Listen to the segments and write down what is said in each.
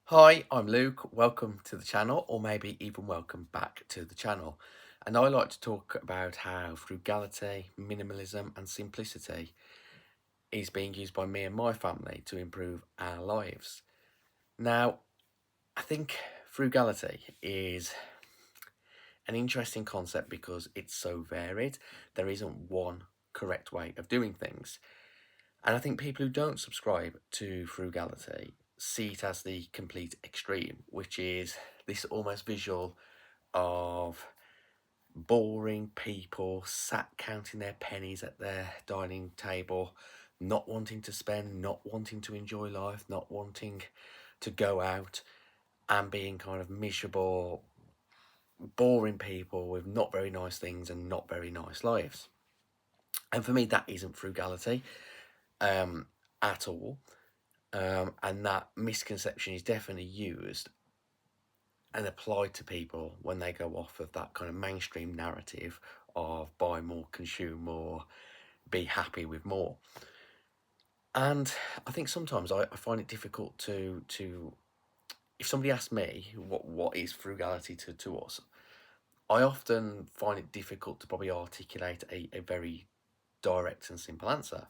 Hi, I'm Luke. Welcome to the channel, or maybe even welcome back to the channel. And I like to talk about how frugality, minimalism, and simplicity is being used by me and my family to improve our lives. Now, I think frugality is an interesting concept because it's so varied. There isn't one correct way of doing things. And I think people who don't subscribe to frugality see it as the complete extreme, which is this almost visual of boring people sat counting their pennies at their dining table, not wanting to spend, not wanting to enjoy life, not wanting to go out, and being kind of miserable, boring people with not very nice things and not very nice lives. And for me, that isn't frugality um, at all. And that misconception is definitely used and applied to people when they go off of that kind of mainstream narrative of buy more, consume more, be happy with more. And I think sometimes I find it difficult to if somebody asks me what is frugality to us, I often find it difficult to probably articulate a very direct and simple answer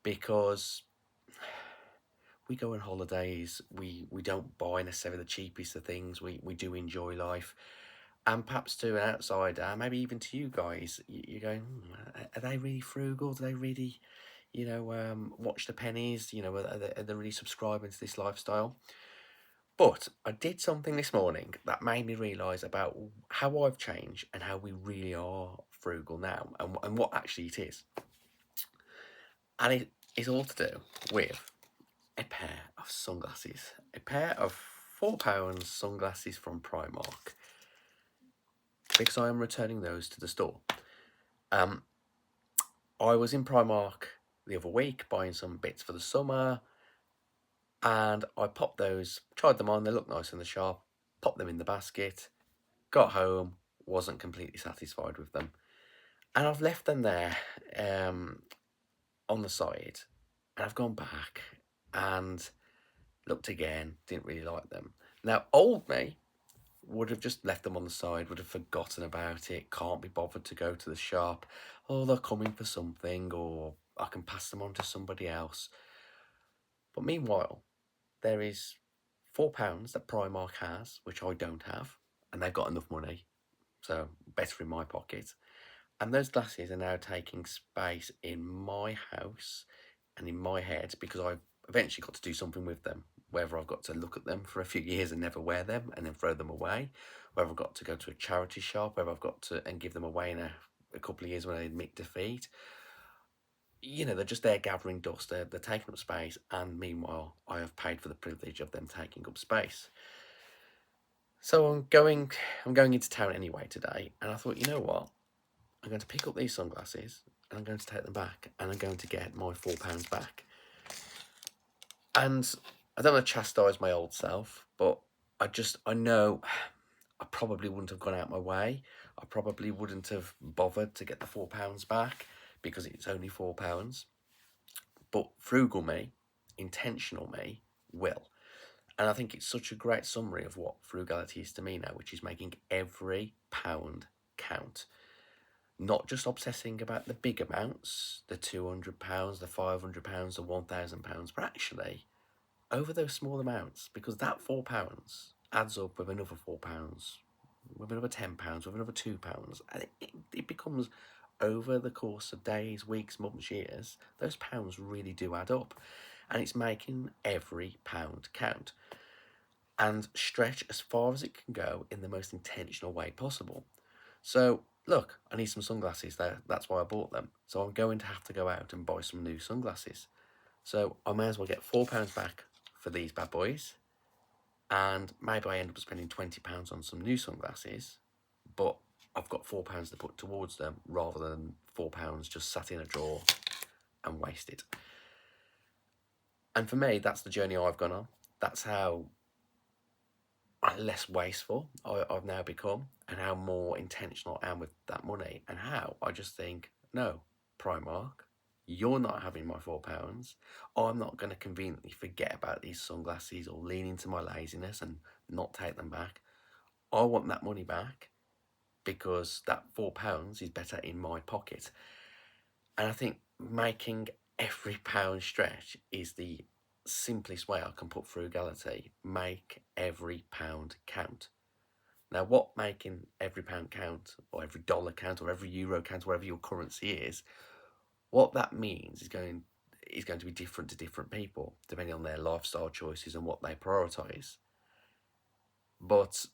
because we go on holidays, we don't buy necessarily the cheapest of things, we do enjoy life. And perhaps to an outsider, maybe even to you guys, you're going, are they really frugal? Do they really, watch the pennies? Are they really subscribing to this lifestyle? But I did something this morning that made me realise about how I've changed and how we really are frugal now and what actually it is. And it is all to do with a pair of sunglasses. A pair of £4 sunglasses from Primark because I am returning those to the store. Um, I was in Primark the other week buying some bits for the summer, and I popped those, tried them on, they looked nice in the shop, popped them in the basket, got home, wasn't completely satisfied with them. And I've left them there on the side, and I've gone back and looked again, didn't really like them. Now, old me would have just left them on the side, would have forgotten about it, can't be bothered to go to the shop. Oh, they're coming for something, or I can pass them on to somebody else. But meanwhile, there is £4 that Primark has, which I don't have, and they've got enough money, so better in my pocket. And those glasses are now taking space in my house and in my head because I've eventually got to do something with them. Whether I've got to look at them for a few years and never wear them and then throw them away, whether I've got to go to a charity shop, whether I've got to and give them away in a couple of years when I admit defeat. They're just there gathering dust, they're taking up space, and meanwhile, I have paid for the privilege of them taking up space. So I'm going into town anyway today, and I thought, you know what? I'm going to pick up these sunglasses and I'm going to take them back and I'm going to get my £4 back. And I don't want to chastise my old self, but I know I probably wouldn't have gone out my way. I probably wouldn't have bothered to get the £4 back because it's only £4. But frugal me, intentional me, will. And I think it's such a great summary of what frugality is to me now, which is making every pound count. Not just obsessing about the big amounts, the £200, the £500, the £1,000, but actually over those small amounts, because that £4 adds up with another £4, with another £10, with another £2, and it becomes over the course of days, weeks, months, years, those pounds really do add up, and it's making every pound count and stretch as far as it can go in the most intentional way possible. So, look, I need some sunglasses there. That's why I bought them. So I'm going to have to go out and buy some new sunglasses. So I may as well get £4 back for these bad boys. And maybe I end up spending £20 on some new sunglasses, but I've got £4 to put towards them rather than £4 just sat in a drawer and wasted. And for me, that's the journey I've gone on. That's how less wasteful I've now become, and how more intentional I am with that money, and how I just think, no, Primark, You're not having my £4. I'm not going to conveniently forget about these sunglasses or lean into my laziness and not take them back. I want that money back because that £4 is better in my pocket. And I think making every pound stretch is the simplest way I can put frugality. Make every pound count. Now, what making every pound count, or every dollar count, or every euro count, whatever your currency is, what that means is going to be different to different people, depending on their lifestyle choices and what they prioritise. But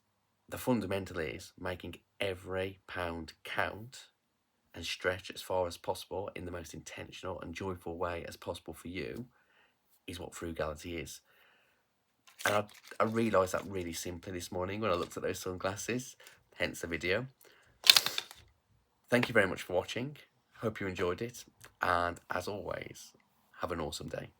the fundamental is making every pound count and stretch as far as possible in the most intentional and joyful way as possible for you is what frugality is. And I realised that really simply this morning when I looked at those sunglasses, hence the video. Thank you very much for watching. Hope you enjoyed it. And as always, have an awesome day.